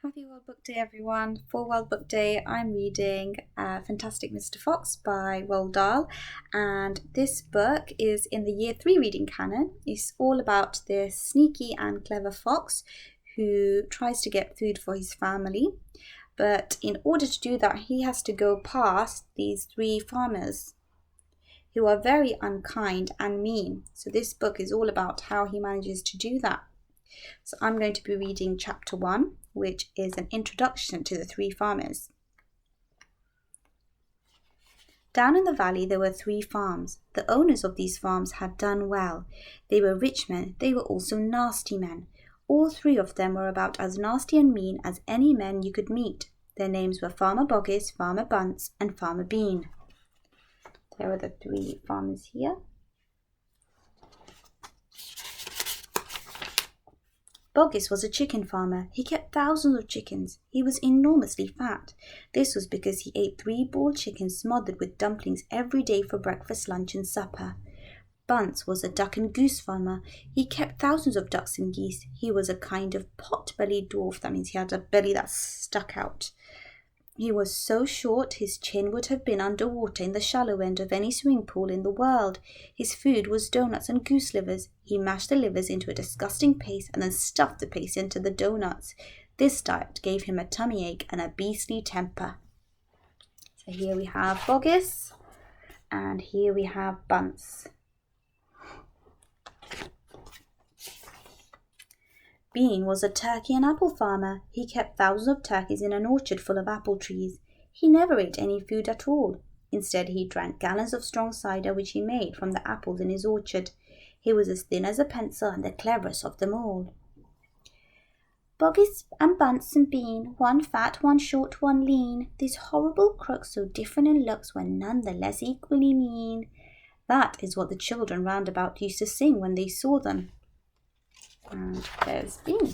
Happy World Book Day, everyone. For World Book Day, I'm reading Fantastic Mr. Fox by Roald Dahl. And this book is in the Year 3 reading canon. It's all about this sneaky and clever fox who tries to get food for his family. But in order to do that, he has to go past these 3 farmers who are very unkind and mean. So this book is all about how he manages to do that. So I'm going to be reading chapter 1, which is an introduction to the 3 farmers. Down in the valley there were 3 farms. The owners of these farms had done well. They were rich men. They were also nasty men. All 3 of them were about as nasty and mean as any men you could meet. Their names were Farmer Boggis, Farmer Bunce, and Farmer Bean. There are the 3 farmers here. Boggis was a chicken farmer. He kept thousands of chickens. He was enormously fat. This was because he ate 3 boiled chickens smothered with dumplings every day for breakfast, lunch and supper. Bunce was a duck and goose farmer. He kept thousands of ducks and geese. He was a kind of pot-bellied dwarf. That means he had a belly that stuck out. He was so short his chin would have been underwater in the shallow end of any swimming pool in the world. His food was donuts and goose livers. He mashed the livers into a disgusting paste and then stuffed the paste into the donuts. This diet gave him a tummy ache and a beastly temper. So here we have Boggis and here we have Bunce. Bean was a turkey and apple farmer. He kept thousands of turkeys in an orchard full of apple trees. He never ate any food at all. Instead, he drank gallons of strong cider which he made from the apples in his orchard. He was as thin as a pencil and the cleverest of them all. Boggis and Bunce and Bean, one fat, one short, one lean. These horrible crooks, so different in looks, were none the less equally mean. That is what the children round about used to sing when they saw them. And there's Bean.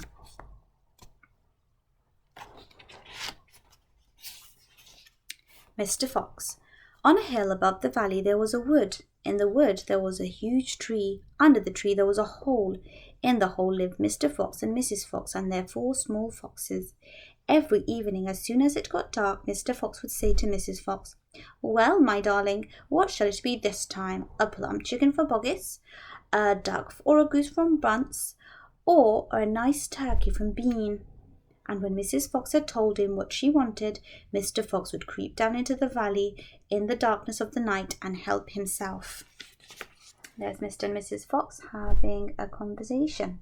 Mr. Fox. On a hill above the valley there was a wood. In the wood there was a huge tree. Under the tree there was a hole. In the hole lived Mr. Fox and Mrs. Fox and their 4 small foxes. Every evening, as soon as it got dark, Mr. Fox would say to Mrs. Fox, "Well, my darling, what shall it be this time? A plump chicken for Boggis, a duck or a goose from Bunce, or a nice turkey from Bean?" And when Mrs. Fox had told him what she wanted, Mr. Fox would creep down into the valley in the darkness of the night and help himself. There's Mr. and Mrs. Fox having a conversation.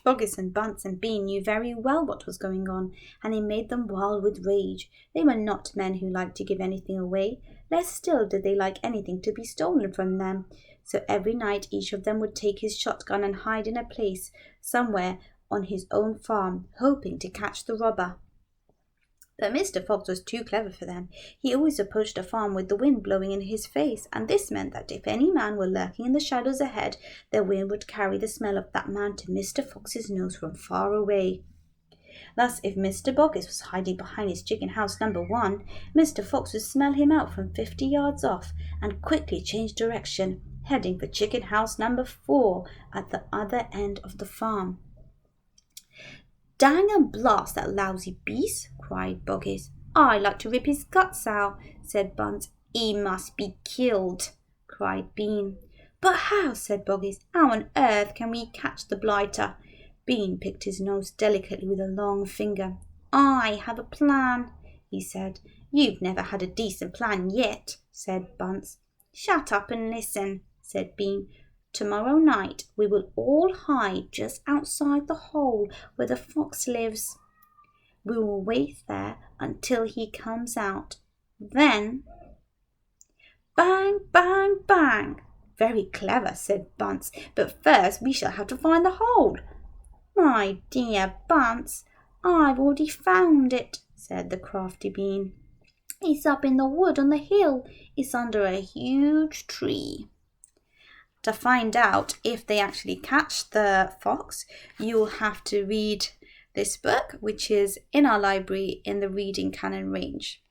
Boggis and Bunce and Bean knew very well what was going on, and it made them wild with rage. They were not men who liked to give anything away. Less still did they like anything to be stolen from them. So every night each of them would take his shotgun and hide in a place somewhere on his own farm, hoping to catch the robber. But Mr. Fox was too clever for them. He always approached a farm with the wind blowing in his face, and this meant that if any man were lurking in the shadows ahead, the wind would carry the smell of that man to Mr. Fox's nose from far away. Thus, if Mr. Boggis was hiding behind his chicken house number 1, Mr. Fox would smell him out from 50 yards off and quickly change direction, heading for chicken house number 4 at the other end of the farm. "Dang and blast that lousy beast!" cried Boggis. "I'd like to rip his guts out," said Bunce. "He must be killed," cried Bean. "But how?" said Boggis. "How on earth can we catch the blighter?" Bean picked his nose delicately with a long finger. "I have a plan," he said. "You've never had a decent plan yet," said Bunce. "Shut up and listen," said Bean. "Tomorrow night we will all hide just outside the hole where the fox lives. We will wait there until he comes out. Then—" "Bang, bang, bang!" "Very clever," said Bunce. "But first we shall have to find the hole." "My dear Bunce, I've already found it," said the crafty Bean. "It's up in the wood on the hill. It's under a huge tree." To find out if they actually catch the fox, you'll have to read this book, which is in our library in the reading canon range.